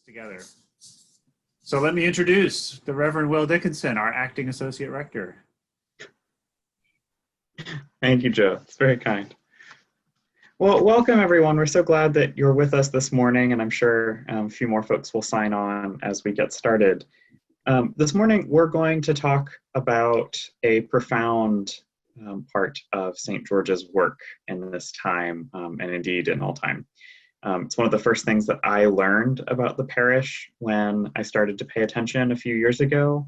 Together. So let me introduce the Reverend Will Dickinson, our acting associate rector. Thank you, Joe. It's very kind. Well, welcome everyone. We're so glad that you're with us this morning, and I'm sure a few more folks will sign on as we get started. This morning, we're going to talk about a profound part of St. George's work in this time, and indeed in all time. It's one of the first things that I learned about the parish when I started to pay attention a few years ago.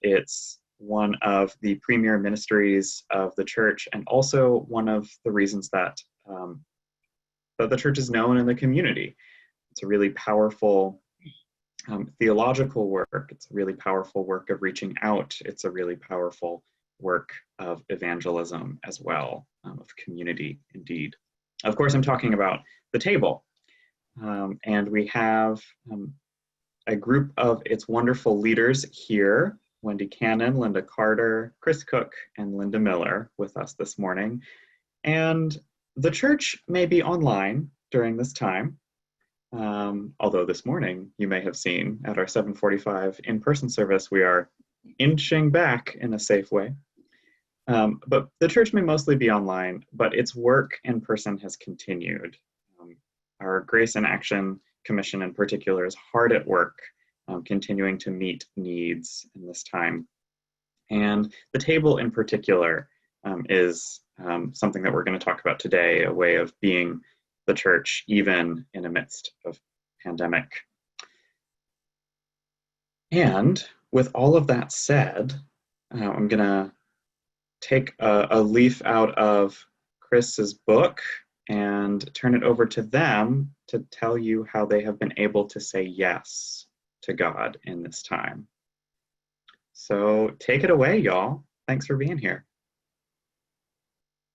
It's one of the premier ministries of the church, and also one of the reasons that the church is known in the community. It's a really powerful theological work. It's a really powerful work of reaching out. It's a really powerful work of evangelism as well, of community indeed. Of course, I'm talking about the table. And we have a group of its wonderful leaders here, Wendy Cannon, Linda Carter, Chris Cook, and Linda Miller with us this morning. And the church may be online during this time, although this morning you may have seen at our 7:45 in-person service, we are inching back in a safe way. But the church may mostly be online, but its work in person has continued. Our Grace and Action Commission in particular is hard at work, continuing to meet needs in this time. And the table in particular is something that we're going to talk about today, a way of being the church even in the midst of pandemic. And with all of that said, I'm going to take a leaf out of Chris's book and turn it over to them to tell you how they have been able to say yes to God in this time. So take it away, y'all. Thanks for being here.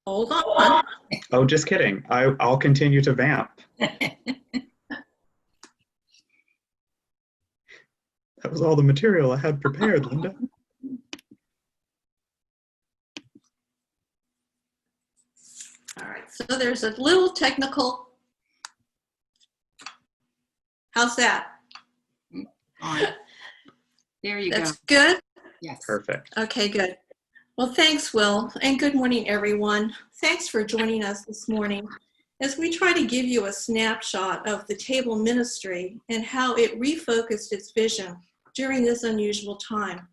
Hold on. Oh, just kidding. I'll continue to vamp. That was all the material I had prepared, Linda. All right, so there's a little technical. How's that? There you go. That's good? Yes. Perfect. Okay, good. Well, thanks, Will, and good morning, everyone. Thanks for joining us this morning as we try to give you a snapshot of the table ministry and how it refocused its vision during this unusual time.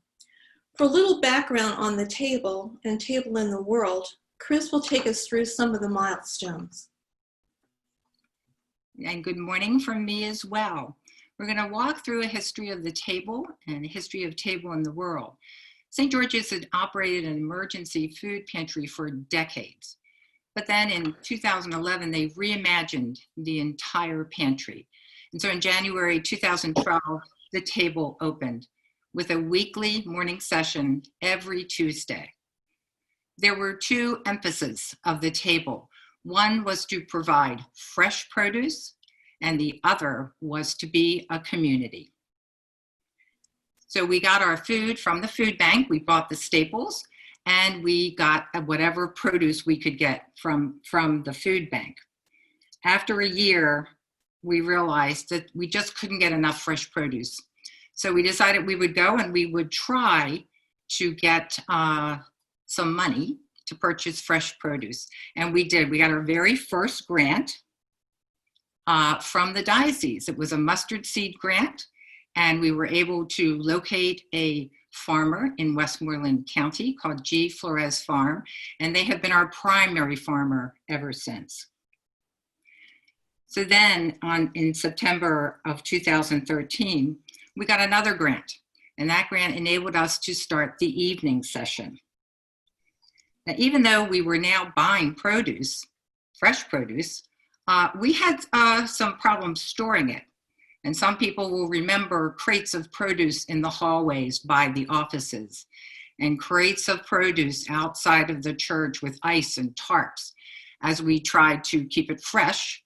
For a little background on the table and table in the world, Chris will take us through some of the milestones. And good morning from me as well. We're going to walk through a history of the table and a history of table in the world. St. George's had operated an emergency food pantry for decades. But then in 2011, they reimagined the entire pantry. And so in January 2012, the table opened with a weekly morning session every Tuesday. There were two emphases of the table. One was to provide fresh produce, and the other was to be a community. So we got our food from the food bank, we bought the staples, and we got whatever produce we could get from the food bank. After a year, we realized that we just couldn't get enough fresh produce. So we decided we would go and we would try to get some money to purchase fresh produce. And we did. We got our very first grant from the diocese. It was a mustard seed grant, and we were able to locate a farmer in Westmoreland County called G. Flores Farm, and they have been our primary farmer ever since. So then in September of 2013, we got another grant, and that grant enabled us to start the evening session. Now, even though we were now buying produce, fresh produce, we had some problems storing it. And some people will remember crates of produce in the hallways by the offices, and crates of produce outside of the church with ice and tarps as we tried to keep it fresh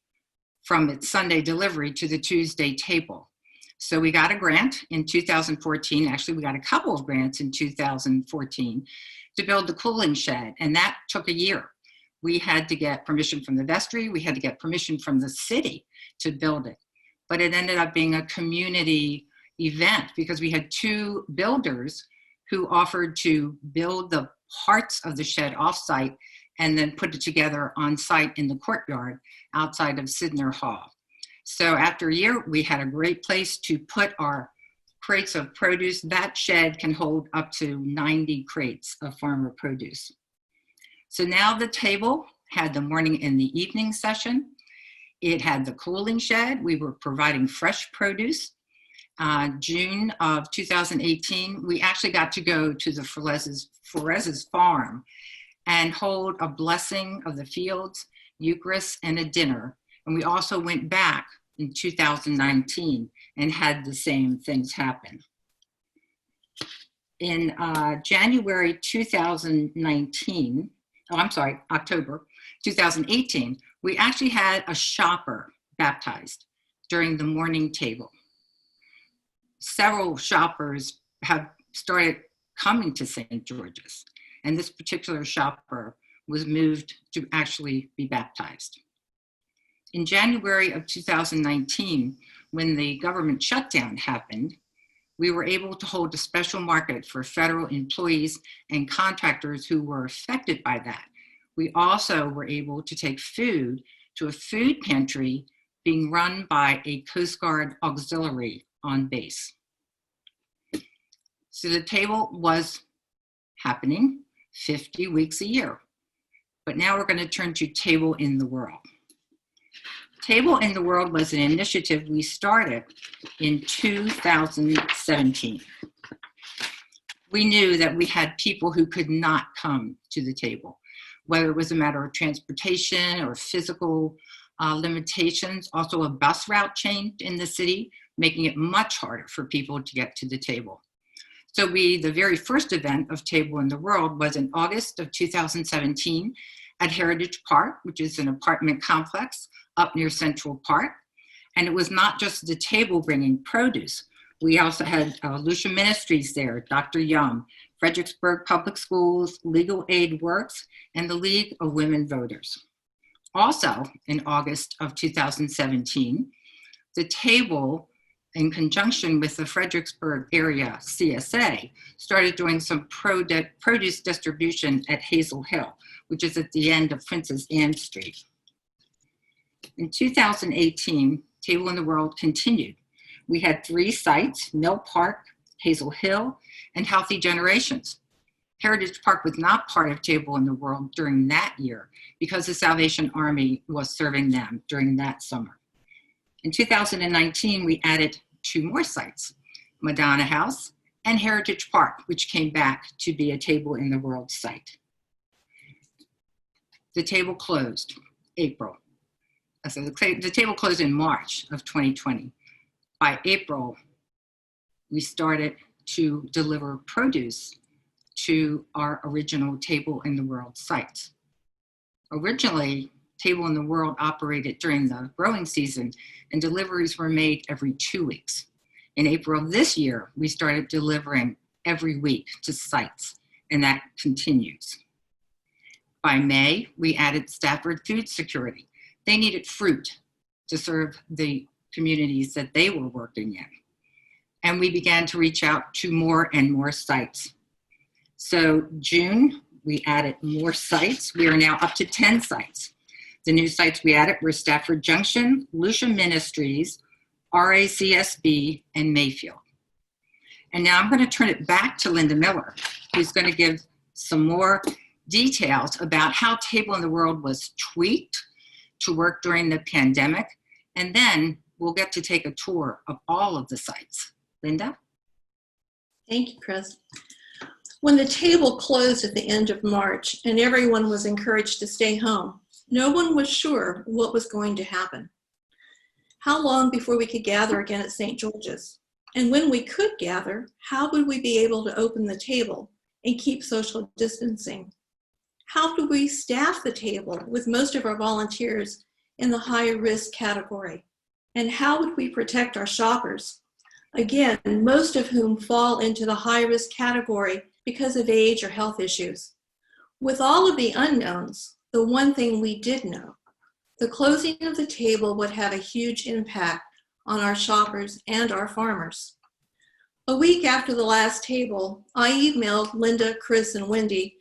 from its Sunday delivery to the Tuesday table. So we got a grant in 2014. Actually, we got a couple of grants in 2014 to build the cooling shed, and that took a year. We had to get permission from the vestry. We had to get permission from the city to build it. but it ended up being a community event because we had two builders who offered to build the parts of the shed offsite and then put it together on site in the courtyard outside of Sidner Hall. So after a year, we had a great place to put our crates of produce. That shed can hold up to 90 crates of farmer produce. So now the table had the morning and the evening session. It had the cooling shed. We were providing fresh produce. June of 2018, we actually got to go to the Ferez's farm and hold a blessing of the fields, Eucharist, and a dinner. And we also went back in 2019 and had the same things happen. In January 2019, October 2018, we actually had a shopper baptized during the morning table. Several shoppers have started coming to St. George's, and this particular shopper was moved to actually be baptized. In January of 2019, when the government shutdown happened, we were able to hold a special market for federal employees and contractors who were affected by that. We also were able to take food to a food pantry being run by a Coast Guard auxiliary on base. So the table was happening 50 weeks a year. But now we're going to turn to Table in the World. Table in the World was an initiative we started in 2017. We knew that we had people who could not come to the table, whether it was a matter of transportation or physical limitations. Also, a bus route changed in the city, making it much harder for people to get to the table. So the very first event of Table in the World was in August of 2017 at Heritage Park, which is an apartment complex up near Central Park. And it was not just the table bringing produce. We also had Lucia Ministries there, Dr. Young, Fredericksburg Public Schools, Legal Aid Works, and the League of Women Voters. Also, in August of 2017, the table, in conjunction with the Fredericksburg area CSA, started doing some produce distribution at Hazel Hill, which is at the end of Princess Anne Street. In 2018, Table in the World continued. We had 3 sites: Mill Park, Hazel Hill, and Healthy Generations. Heritage Park was not part of Table in the World during that year because the Salvation Army was serving them during that summer. In 2019, we added 2 more sites, Madonna House and Heritage Park, which came back to be a Table in the World site. The table closed April. So the table closed in March of 2020. By April, we started to deliver produce to our original Table in the World sites. Originally, Table in the World operated during the growing season, and deliveries were made every 2 weeks. In April of this year, we started delivering every week to sites, and that continues. By May, we added Stafford Food Security. They needed fruit to serve the communities that they were working in. And we began to reach out to more and more sites. So June, we added more sites. We are now up to 10 sites. The new sites we added were Stafford Junction, Lucia Ministries, RACSB, and Mayfield. And now I'm going to turn it back to Linda Miller, who's going to give some more details about how Table in the World was tweaked to work during the pandemic. And then we'll get to take a tour of all of the sites. Linda? Thank you, Chris. When the table closed at the end of March and everyone was encouraged to stay home, no one was sure what was going to happen. How long before we could gather again at St. George's? And when we could gather, how would we be able to open the table and keep social distancing? How do we staff the table with most of our volunteers in the high risk category? And how would we protect our shoppers? Again, most of whom fall into the high risk category because of age or health issues. With all of the unknowns, the one thing we did know, the closing of the table would have a huge impact on our shoppers and our farmers. A week after the last table, I emailed Linda, Chris, and Wendy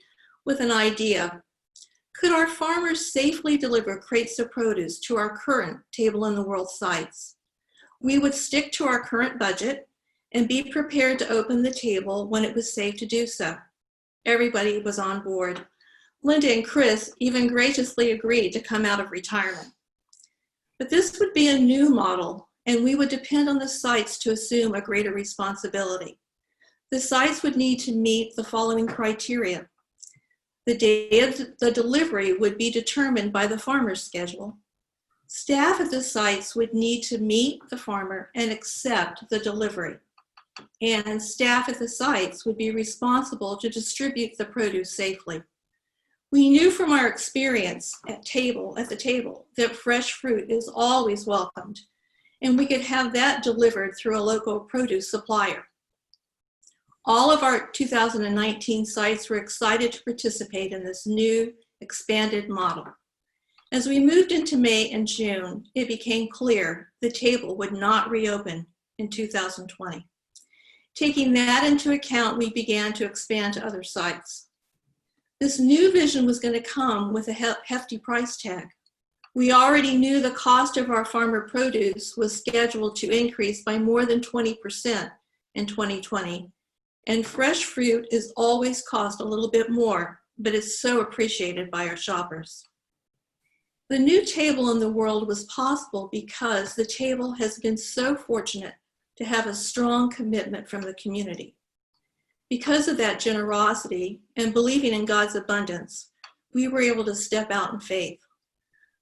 with an idea. Could our farmers safely deliver crates of produce to our current Table in the World sites? We would stick to our current budget and be prepared to open the table when it was safe to do so. Everybody was on board. Linda and Chris even graciously agreed to come out of retirement. But this would be a new model, and we would depend on the sites to assume a greater responsibility. The sites would need to meet the following criteria. The day of the delivery would be determined by the farmer's schedule. Staff at the sites would need to meet the farmer and accept the delivery. And staff at the sites would be responsible to distribute the produce safely. We knew from our experience at the table that fresh fruit is always welcomed, and we could have that delivered through a local produce supplier. All of our 2019 sites were excited to participate in this new expanded model. As we moved into May and June, it became clear the table would not reopen in 2020. Taking that into account, we began to expand to other sites. This new vision was going to come with a hefty price tag. We already knew the cost of our farmer produce was scheduled to increase by more than 20% in 2020. And fresh fruit is always cost a little bit more, but it's so appreciated by our shoppers. The new Table in the World was possible because the table has been so fortunate to have a strong commitment from the community. Because of that generosity and believing in God's abundance, we were able to step out in faith.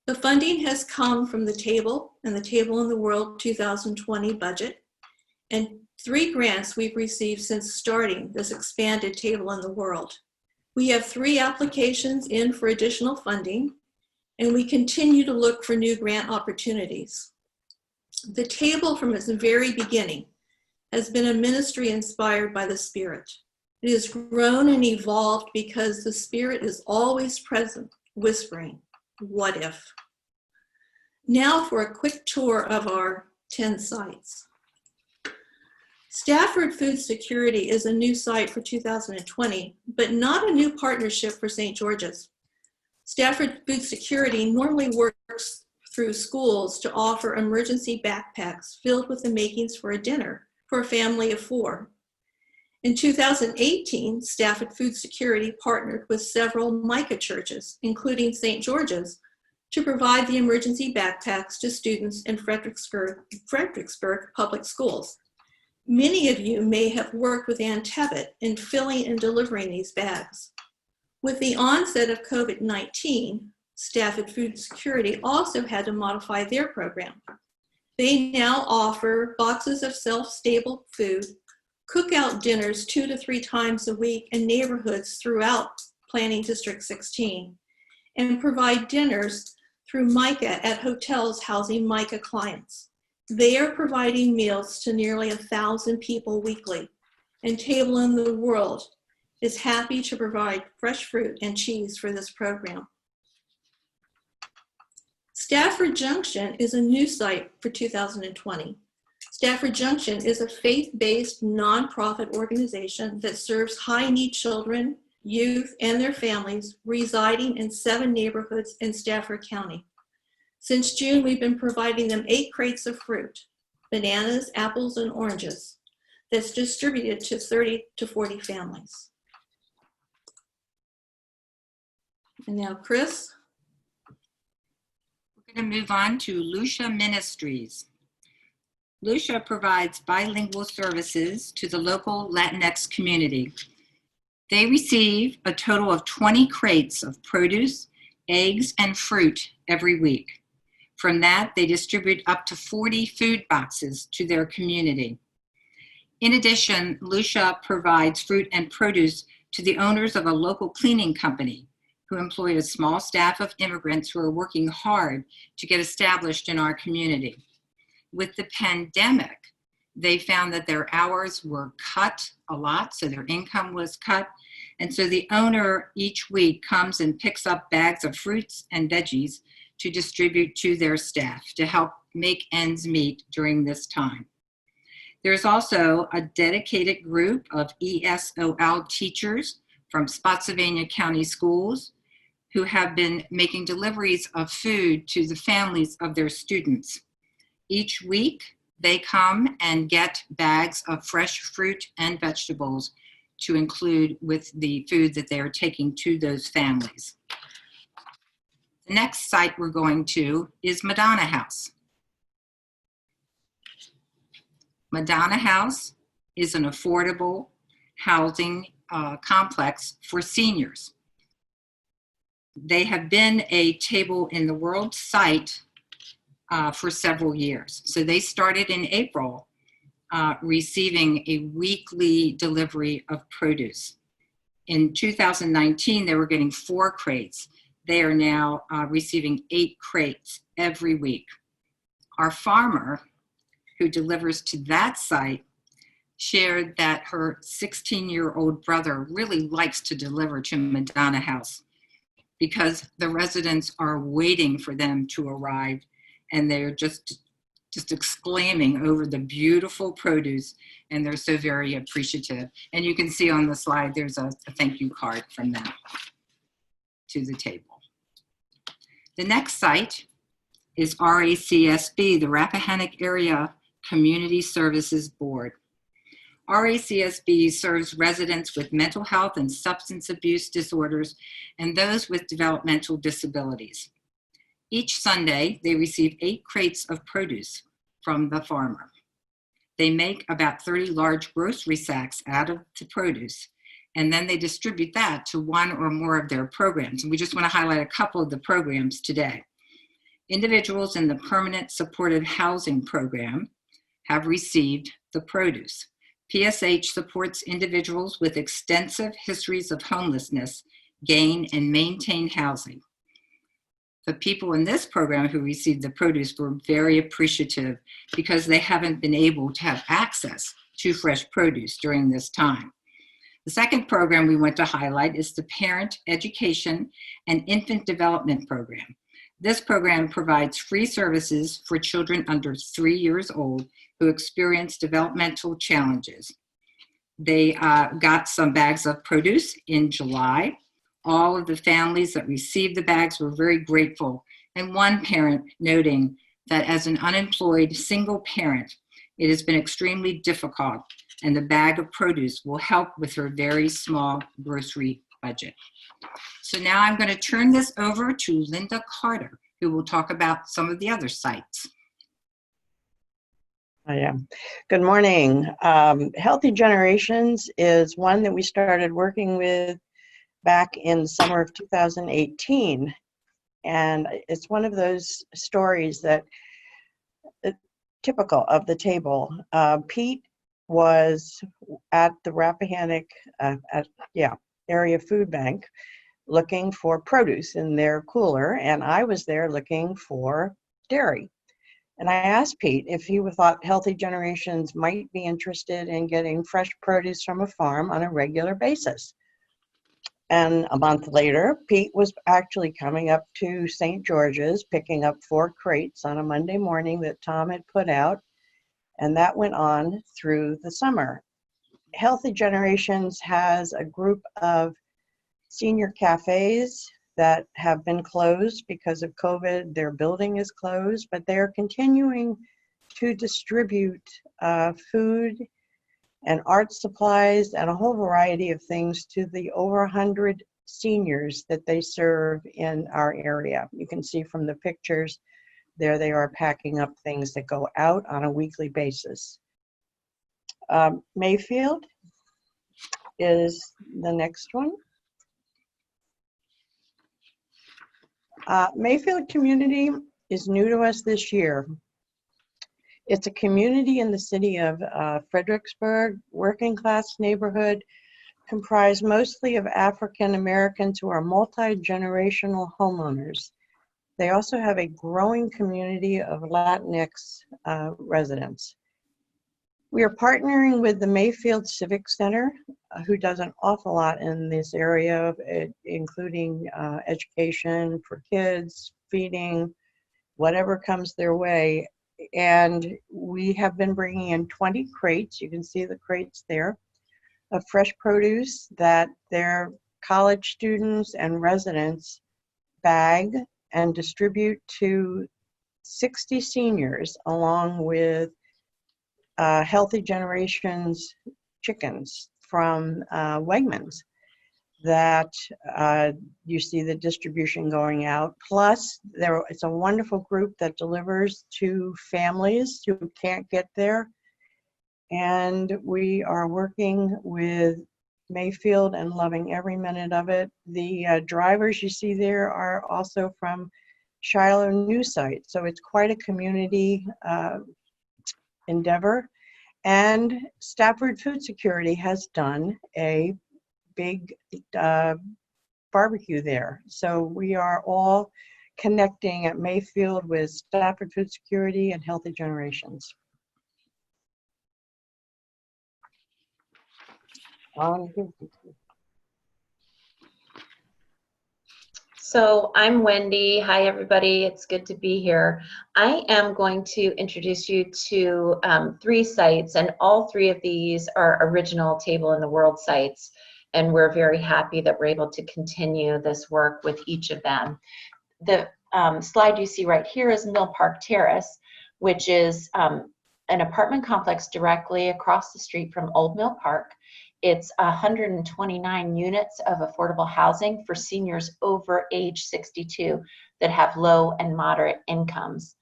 The funding has come from the table and the Table in the World 2020 budget, and 3 grants we've received since starting this expanded Table in the World. We have 3 applications in for additional funding, and we continue to look for new grant opportunities. The table from its very beginning has been a ministry inspired by the Spirit. It has grown and evolved because the Spirit is always present, whispering, "What if?" Now for a quick tour of our 10 sites. Stafford Food Security is a new site for 2020, but not a new partnership for St. George's. Stafford Food Security normally works through schools to offer emergency backpacks filled with the makings for a dinner for a family of 4. In 2018, Stafford Food Security partnered with several Micah churches, including St. George's, to provide the emergency backpacks to students in Fredericksburg Public Schools. Many of you may have worked with Ann Tebbett in filling and delivering these bags. With the onset of COVID-19, Stafford Food Security also had to modify their program. They now offer boxes of shelf-stable food, cookout dinners 2 to 3 times a week in neighborhoods throughout Planning District 16, and provide dinners through Micah at hotels housing Micah clients. They are providing meals to nearly 1,000 people weekly, and Table in the World is happy to provide fresh fruit and cheese for this program. Stafford Junction is a new site for 2020. Stafford Junction is a faith-based nonprofit organization that serves high-need children, youth, and their families residing in 7 neighborhoods in Stafford County. Since June, we've been providing them 8 crates of fruit, bananas, apples, and oranges, that's distributed to 30 to 40 families. And now, Chris. We're going to move on to Lucia Ministries. Lucia provides bilingual services to the local Latinx community. They receive a total of 20 crates of produce, eggs, and fruit every week. From that, they distribute up to 40 food boxes to their community. In addition, Lucia provides fruit and produce to the owners of a local cleaning company who employ a small staff of immigrants who are working hard to get established in our community. With the pandemic, they found that their hours were cut a lot, so their income was cut. And so the owner each week comes and picks up bags of fruits and veggies to distribute to their staff to help make ends meet during this time. There's also a dedicated group of ESOL teachers from Spotsylvania County Schools who have been making deliveries of food to the families of their students. Each week, they come and get bags of fresh fruit and vegetables to include with the food that they are taking to those families. The next site we're going to is Madonna House. Madonna House is an affordable housing complex for seniors. They have been a Table in the World site for several years. So they started in April receiving a weekly delivery of produce. In 2019, they were getting 4 crates. They are now receiving 8 crates every week. Our farmer, who delivers to that site, shared that her 16-year-old brother really likes to deliver to Madonna House because the residents are waiting for them to arrive, and they're just exclaiming over the beautiful produce, and they're so very appreciative. And you can see on the slide, there's a thank you card from them to the table. The next site is RACSB, the Rappahannock Area Community Services Board. RACSB serves residents with mental health and substance abuse disorders and those with developmental disabilities. Each Sunday, they receive 8 crates of produce from the farmer. They make about 30 large grocery sacks out of the produce, and then they distribute that to 1 or more of their programs. And we just want to highlight a couple of the programs today. Individuals in the Permanent Supportive Housing Program have received the produce. PSH supports individuals with extensive histories of homelessness, gain and maintain housing. The people in this program who received the produce were very appreciative because they haven't been able to have access to fresh produce during this time. The second program we want to highlight is the Parent Education and Infant Development Program. This program provides free services for children under 3 years old who experience developmental challenges. They got some bags of produce in July. All of the families that received the bags were very grateful, and one parent noting that as an unemployed single parent, it has been extremely difficult, and the bag of produce will help with her very small grocery budget. So now I'm going to turn this over to Linda Carter, who will talk about some of the other sites. Good morning. Healthy Generations is one that we started working with back in the summer of 2018. And it's one of those stories that typical of the table. Pete was at the Rappahannock area food bank looking for produce in their cooler, and I was there looking for dairy. And I asked Pete if he thought Healthy Generations might be interested in getting fresh produce from a farm on a regular basis. And a month later, Pete was actually coming up to St. George's, picking up 4 crates on a Monday morning that Tom had put out, and that went on through the summer. Healthy Generations has a group of senior cafes that have been closed because of COVID. Their building is closed, but they are continuing to distribute food and art supplies and a whole variety of things to the over 100 seniors that they serve in our area. You can see from the pictures there they are packing up things that go out on a weekly basis. Mayfield is the next one. Mayfield Community is new to us this year. It's a community in the city of Fredericksburg, working class neighborhood, comprised mostly of African Americans who are multi-generational homeowners. They also have a growing community of Latinx residents. We are partnering with the Mayfield Civic Center, who does an awful lot in this area, including education for kids, feeding, whatever comes their way. And we have been bringing in 20 crates, you can see the crates there, of fresh produce that their college students and residents bag and distribute to 60 seniors, along with Healthy Generations chickens from Wegmans, that you see the distribution going out. Plus, it's a wonderful group that delivers to families who can't get there. And we are working with Mayfield and loving every minute of it. The drivers you see there are also from Shiloh News Site. So it's quite a community endeavor. And Stafford Food Security has done a big barbecue there. So we are all connecting at Mayfield with Stafford Food Security and Healthy Generations. So I'm Wendy. Hi, everybody. It's good to be here. I am going to introduce you to 3 sites, and all 3 of these are original Table in the World sites, and we're very happy that we're able to continue this work with each of them. The slide you see right here is Mill Park Terrace, which is an apartment complex directly across the street from Old Mill Park. It's 129 units of affordable housing for seniors over age 62 that have low and moderate incomes.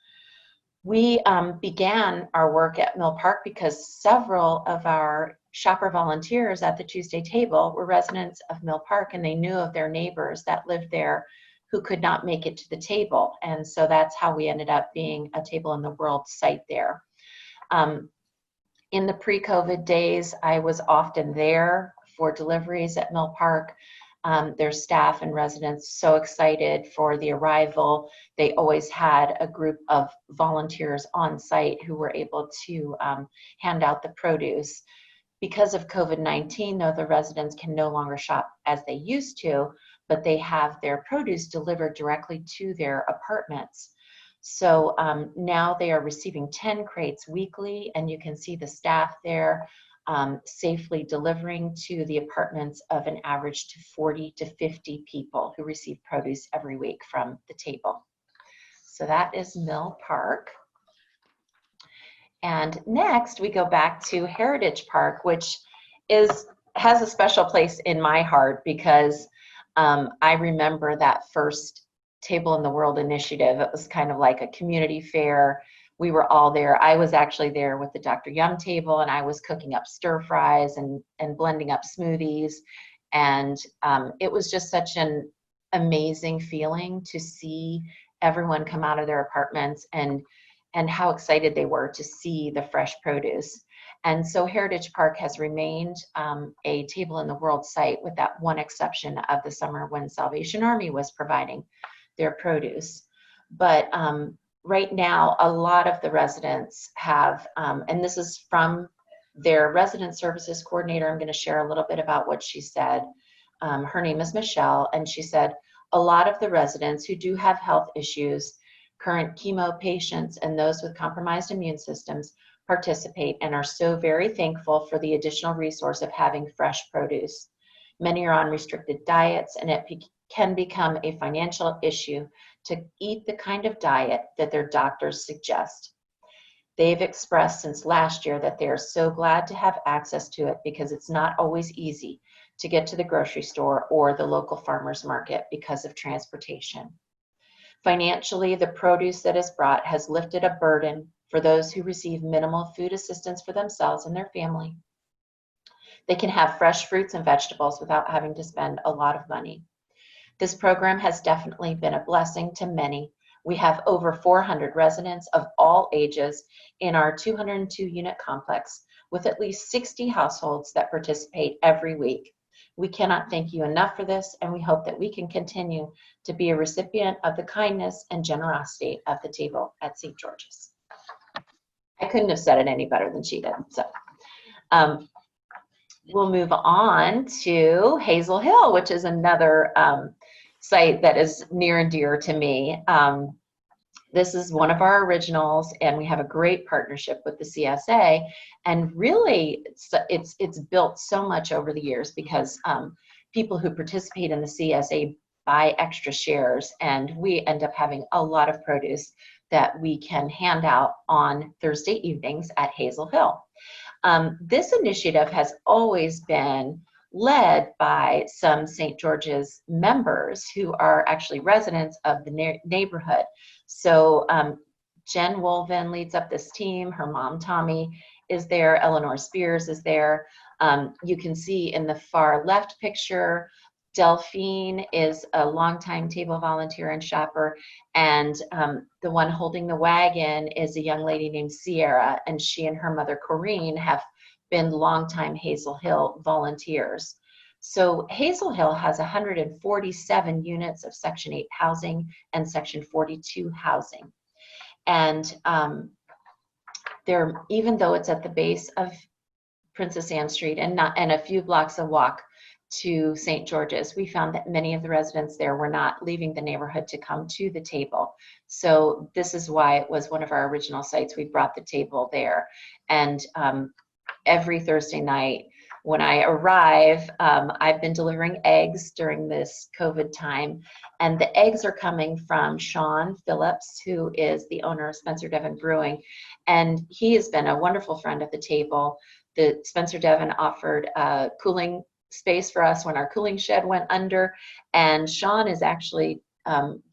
We began our work at Mill Park because several of our shopper volunteers at the Tuesday Table were residents of Mill Park, and they knew of their neighbors that lived there who could not make it to the table. And so that's how we ended up being a Table in the World site there. In the pre-COVID days, I was often there for deliveries at Mill Park. Their staff and residents so excited for the arrival. They always had a group of volunteers on site who were able to hand out the produce. Because of COVID-19, though, the residents can no longer shop as they used to, but they have their produce delivered directly to their apartments. So now they are receiving 10 crates weekly, and you can see the staff there safely delivering to the apartments of an average to 40 to 50 people who receive produce every week from the table. So that is Mill Park. And next we go back to Heritage Park, which has a special place in my heart because I remember that first Table in the World initiative. It was kind of like a community fair. We were all there. I was actually there with the Dr. Young table, and I was cooking up stir fries and blending up smoothies. And it was just such an amazing feeling to see everyone come out of their apartments and how excited they were to see the fresh produce. And so Heritage Park has remained a Table in the World site, with that one exception of the summer when Salvation Army was providing their produce. But right now, a lot of the residents have, and this is from their resident services coordinator. I'm going to share a little bit about what she said. Her name is Michelle, and she said, a lot of the residents who do have health issues, current chemo patients, and those with compromised immune systems participate and are so very thankful for the additional resource of having fresh produce. Many are on restricted diets, and it can become a financial issue to eat the kind of diet that their doctors suggest. They've expressed since last year that they are so glad to have access to it because it's not always easy to get to the grocery store or the local farmers market because of transportation. Financially, the produce that is brought has lifted a burden for those who receive minimal food assistance for themselves and their family. They can have fresh fruits and vegetables without having to spend a lot of money. This program has definitely been a blessing to many. We have over 400 residents of all ages in our 202-unit complex, with at least 60 households that participate every week. We cannot thank you enough for this, and we hope that we can continue to be a recipient of the kindness and generosity of the table at St. George's. I couldn't have said it any better than she did. So we'll move on to Hazel Hill, which is another site that is near and dear to me. This is one of our originals, and we have a great partnership with the CSA. And really, it's built so much over the years because people who participate in the CSA buy extra shares, and we end up having a lot of produce that we can hand out on Thursday evenings at Hazel Hill. This initiative has always been led by some St. George's members who are actually residents of the neighborhood. So Jen Wolven leads up this team. Her mom, Tommy, is there. Eleanor Spears is there. You can see in the far left picture, Delphine is a longtime table volunteer and shopper. And the one holding the wagon is a young lady named Sierra, and she and her mother, Corrine, have been longtime Hazel Hill volunteers. So Hazel Hill has 147 units of Section 8 housing and Section 42 housing. And even though it's at the base of Princess Anne Street and a few blocks of walk to St. George's, we found that many of the residents there were not leaving the neighborhood to come to the table. So this is why it was one of our original sites. We brought the table there. And every Thursday night when I arrive, I've been delivering eggs during this COVID time, and the eggs are coming from Sean Phillips, who is the owner of Spencer Devon Brewing, and he has been a wonderful friend of the table. The Spencer Devon offered a cooling space for us when our cooling shed went under, and Sean is actually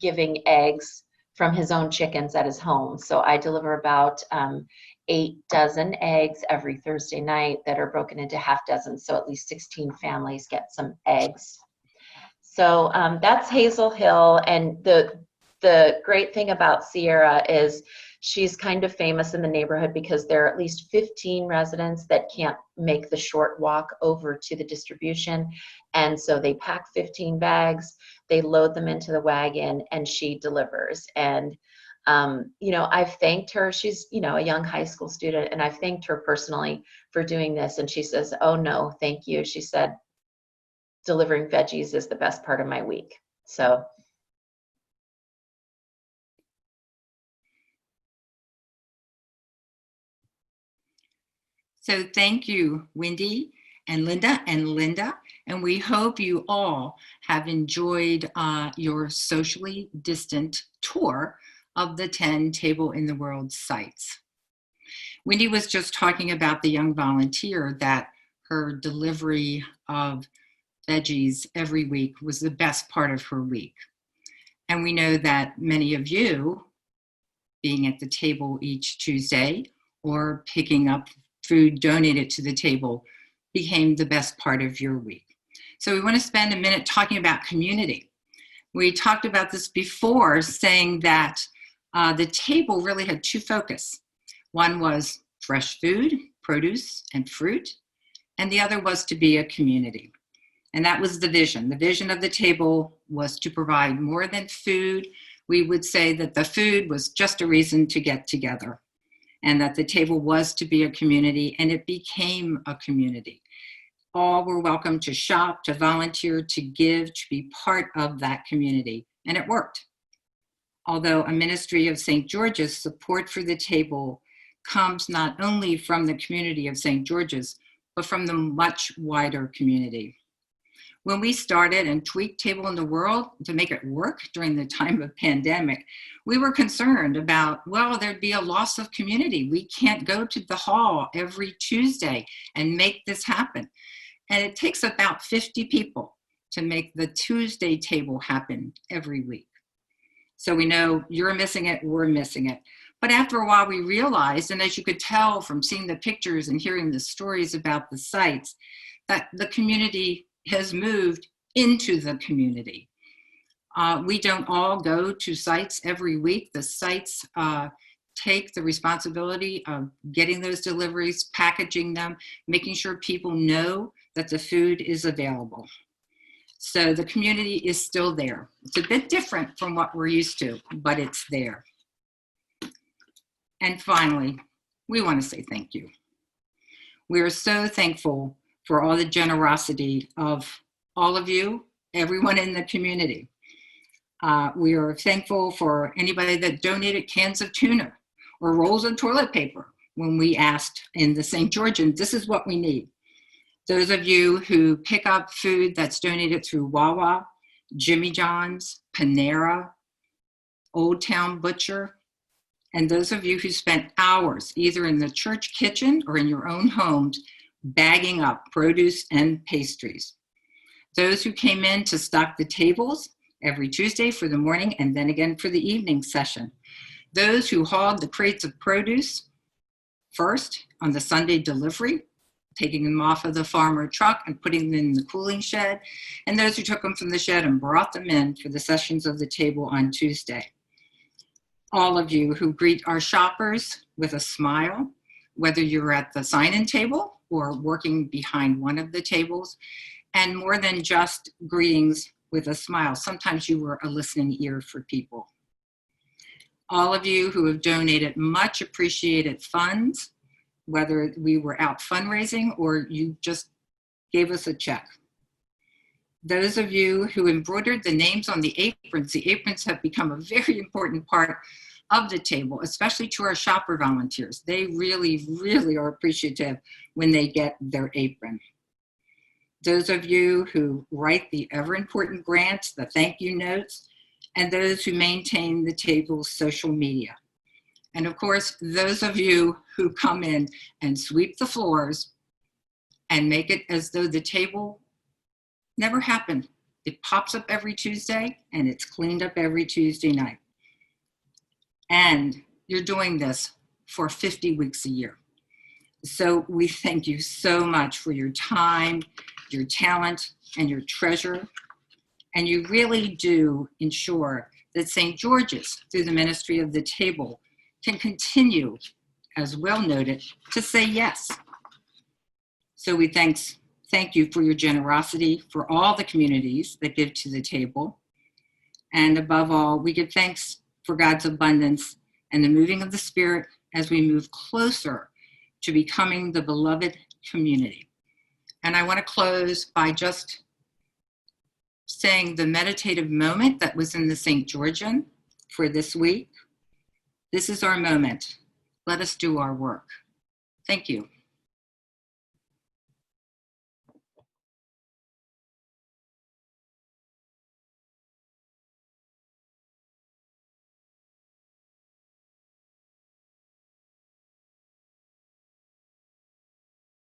giving eggs from his own chickens at his home. So I deliver about 8 dozen eggs every Thursday night that are broken into half dozens, so at least 16 families get some eggs. So that's Hazel Hill, and the great thing about Sierra is she's kind of famous in the neighborhood because there are at least 15 residents that can't make the short walk over to the distribution. And so they pack 15 bags, they load them into the wagon, and she delivers. And, I've thanked her. She's, a young high school student, and I've thanked her personally for doing this. And she says, "Oh no, thank you." She said, "Delivering veggies is the best part of my week." So. So thank you, Wendy and Linda, and we hope you all have enjoyed your socially distant tour of the 10 Table in the World sites. Wendy was just talking about the young volunteer that her delivery of veggies every week was the best part of her week. And we know that many of you, being at the table each Tuesday or picking up food donated to the table, became the best part of your week. So we want to spend a minute talking about community. We talked about this before, saying that the table really had 2 focus. One was fresh food, produce, and fruit, and the other was to be a community. And that was the vision. The vision of the table was to provide more than food. We would say that the food was just a reason to get together, and that the table was to be a community, and it became a community. All were welcome to shop, to volunteer, to give, to be part of that community, and it worked. Although a ministry of St. George's, support for the table comes not only from the community of St. George's, but from the much wider community. When we started and tweaked Table in the World to make it work during the time of pandemic, we were concerned about, well, there'd be a loss of community. We can't go to the hall every Tuesday and make this happen. And it takes about 50 people to make the Tuesday table happen every week. So we know you're missing it, we're missing it. But after a while we realized, and as you could tell from seeing the pictures and hearing the stories about the sites, that the community has moved into the community. We don't all go to sites every week. The sites take the responsibility of getting those deliveries, packaging them, making sure people know that the food is available. So the community is still there. It's a bit different from what we're used to, but it's there. And finally, we want to say thank you. We are so thankful for all the generosity of all of you, everyone in the community. We are thankful for anybody that donated cans of tuna or rolls of toilet paper when we asked in the St. Georgian, this is what we need. Those of you who pick up food that's donated through Wawa, Jimmy John's, Panera, Old Town Butcher, and those of you who spent hours either in the church kitchen or in your own homes bagging up produce and pastries. Those who came in to stock the tables every Tuesday for the morning and then again for the evening session. Those who hauled the crates of produce first on the Sunday delivery, taking them off of the farmer truck and putting them in the cooling shed, and those who took them from the shed and brought them in for the sessions of the table on Tuesday. All of you who greet our shoppers with a smile, whether you're at the sign-in table or working behind one of the tables, and more than just greetings with a smile. Sometimes you were a listening ear for people. All of you who have donated much appreciated funds, whether we were out fundraising or you just gave us a check. Those of you who embroidered the names on the aprons have become a very important part of the table, especially to our shopper volunteers. They really, really are appreciative when they get their apron. Those of you who write the ever important grants, the thank you notes, and those who maintain the table's social media. And of course, those of you who come in and sweep the floors and make it as though the table never happened. It pops up every Tuesday and it's cleaned up every Tuesday night. And you're doing this for 50 weeks a year. So we thank you so much for your time, your talent, and your treasure. And you really do ensure that St. George's, through the ministry of the table, can continue, as well noted, to say yes. So we thank you for your generosity, for all the communities that give to the table. And above all, we give thanks for God's abundance and the moving of the Spirit as we move closer to becoming the beloved community. And I want to close by just saying the meditative moment that was in the St. Georgian for this week. This is our moment. Let us do our work. Thank you.